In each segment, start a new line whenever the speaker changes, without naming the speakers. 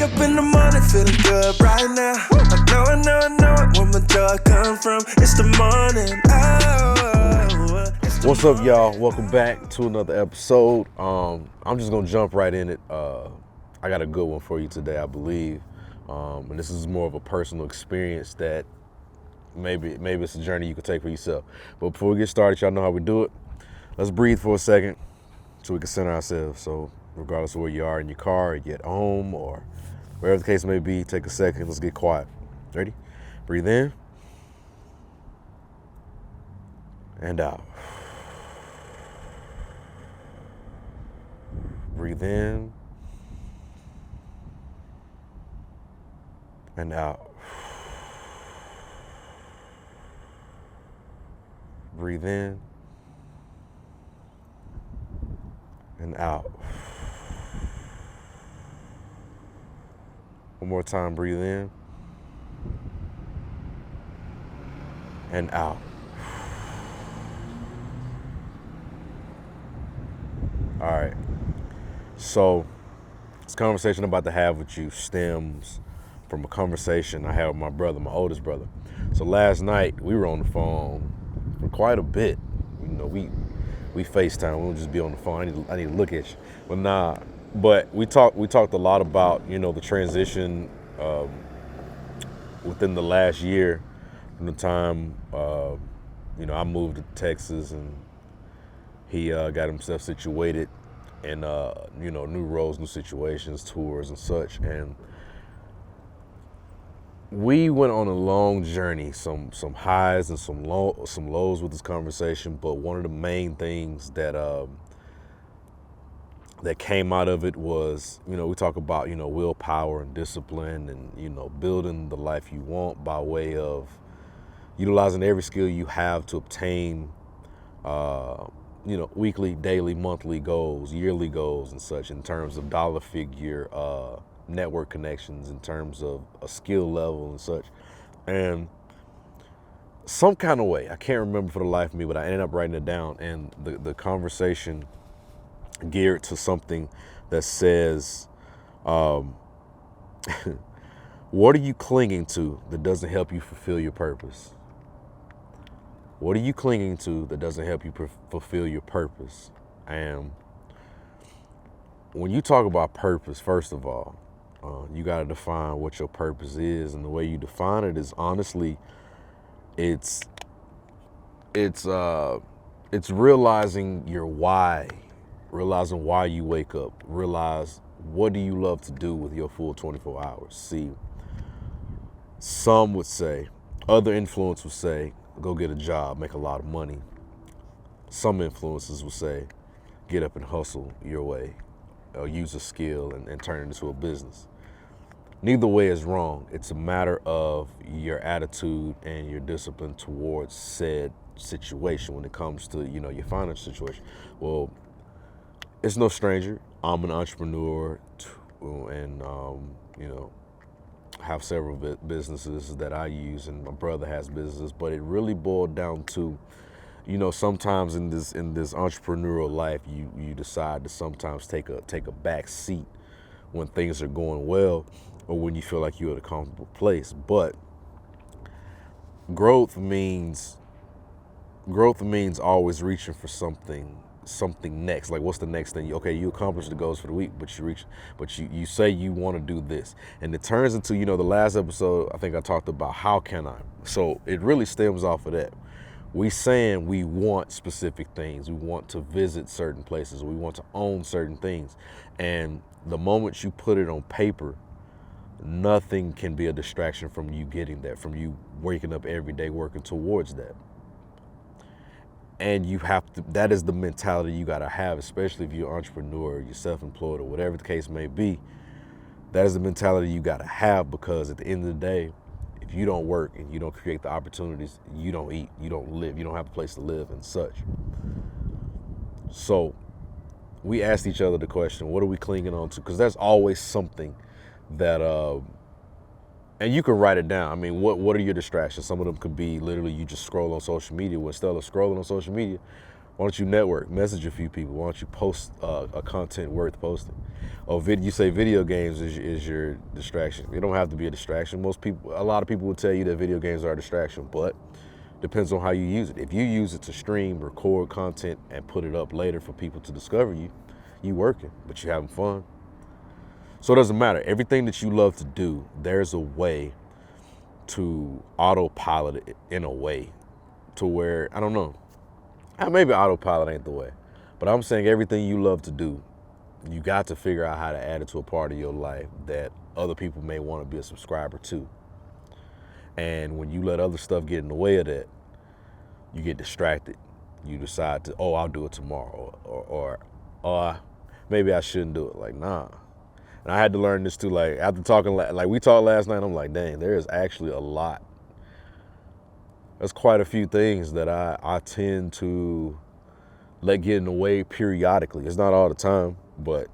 Wake up in the morning feeling good right now. I know it, where my joy come from. It's the morning.
What's up, y'all? Welcome back to another episode. I'm just gonna jump right in it. I got a good one for you today, I believe. And this is more of a personal experience that maybe it's a journey you can take for yourself. But before we get started, y'all know how we do it. Let's breathe for a second so we can center ourselves. So regardless of where you are in your car, or you're at home, or wherever the case may be, take a second. Let's get quiet. Ready? Breathe in and out. Breathe in and out. Breathe in and out. One more time, breathe in and out. All right. So this conversation I'm about to have with you stems from a conversation I had with my brother, my oldest brother. So last night we were on the phone for quite a bit. You know, we FaceTime. We don't just be on the phone. I need to look at you. But we talked a lot about, you know, the transition within the last year from the time you know, I moved to Texas and he got himself situated in you know, new roles, new situations, tours and such. And we went on a long journey, some highs and some lows with this conversation. But one of the main things that that came out of it was, you know, we talk about, you know, willpower and discipline and, you know, building the life you want by way of utilizing every skill you have to obtain you know, weekly, daily, monthly goals, yearly goals and such, in terms of dollar figure, network connections, in terms of a skill level and such. And some kind of way, I can't remember for the life of me, but I ended up writing it down, and the conversation geared to something that says, what are you clinging to that doesn't help you fulfill your purpose? What are you clinging to that doesn't help you fulfill your purpose? And when you talk about purpose, first of all, you got to define what your purpose is. And the way you define it is, honestly, it's realizing your why, realizing why you wake up, realize what do you love to do with your full 24 hours. See, some would say, other influencers would say, go get a job, make a lot of money. Some influencers will say, get up and hustle your way, or use a skill and turn it into a business. Neither way is wrong. It's a matter of your attitude and your discipline towards said situation when it comes to, you know, your financial situation. Well, it's no stranger. I'm an entrepreneur and, you know, have several businesses that I use, and my brother has businesses, but it really boiled down to, you know, sometimes in this entrepreneurial life, you decide to sometimes take a back seat when things are going well, or when you feel like you're at a comfortable place. But growth means always reaching for something next. Like, what's the next thing? Okay, you accomplished the goals for the week, but you say you want to do this, and it turns into, you know, the last episode I think I talked about how can I. So it really stems off of that. We saying we want specific things. We want to visit certain places. We want to own certain things, and the moment you put it on paper, nothing can be a distraction from you getting that, from you waking up every day working towards that. And you have to, that is the mentality you got to have, especially if you're an entrepreneur, you're self-employed, or whatever the case may be. That is the mentality you got to have, because at the end of the day, if you don't work and you don't create the opportunities, you don't eat, you don't live, you don't have a place to live and such. So we asked each other the question, what are we clinging on to? Because there's always something that, and you can write it down. I mean, what are your distractions? Some of them could be literally you just scroll on social media. Well, instead of scrolling on social media, Why don't you network, message a few people? Why don't you post a content worth posting? Or you say video games is your distraction. It don't have to be a distraction. A lot of people will tell you that video games are a distraction, but depends on how you use it. If you use it to stream, record content, and put it up later for people to discover you, you working, but you having fun. So it doesn't matter. Everything that you love to do, there's a way to autopilot it in a way to where, I don't know, maybe autopilot ain't the way, but I'm saying everything you love to do, you got to figure out how to add it to a part of your life that other people may want to be a subscriber to. And when you let other stuff get in the way of that, you get distracted. You decide to, I'll do it tomorrow, or maybe I shouldn't do it. Like, nah. And I had to learn this too. Like, after talking, like we talked last night, I'm like, dang, there is actually a lot. There's quite a few things that I tend to let get in the way periodically. It's not all the time, but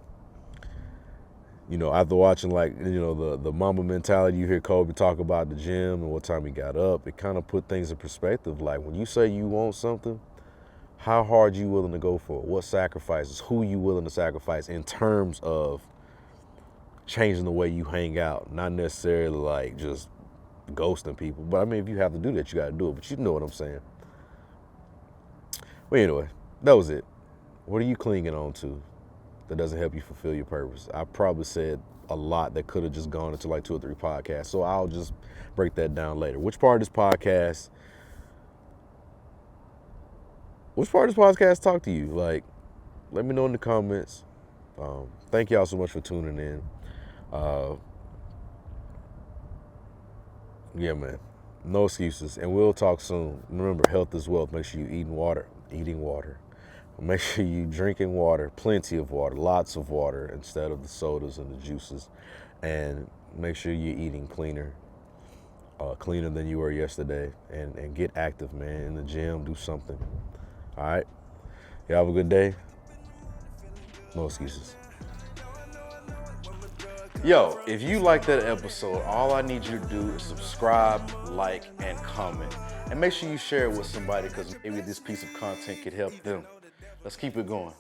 after watching the Mamba mentality, you hear Kobe talk about the gym and what time he got up. It kind of put things in perspective. Like, when you say you want something, how hard you willing to go for it? What sacrifices? Who you willing to sacrifice in terms of changing the way you hang out? Not necessarily like just ghosting people, but I mean, if you have to do that, you got to do it. But you know what I'm saying. Well, anyway, that was it. What are you clinging on to that doesn't help you fulfill your purpose? I probably said a lot that could have just gone into like 2 or 3 podcasts, so I'll just break that down later. Which part of this podcast talk to you? Like, let me know in the comments. Thank y'all so much for tuning in. Yeah, man, no excuses, and we'll talk soon. Remember, health is wealth. Make sure you eating water. Make sure you drinking water, plenty of water, lots of water instead of the sodas and the juices, and make sure you're eating cleaner than you were yesterday, and get active, man, in the gym. Do something. All right, y'all have a good day. No excuses. Yo, if you like that episode, all I need you to do is subscribe, like, and comment. And make sure you share it with somebody, because maybe this piece of content could help them. Let's keep it going.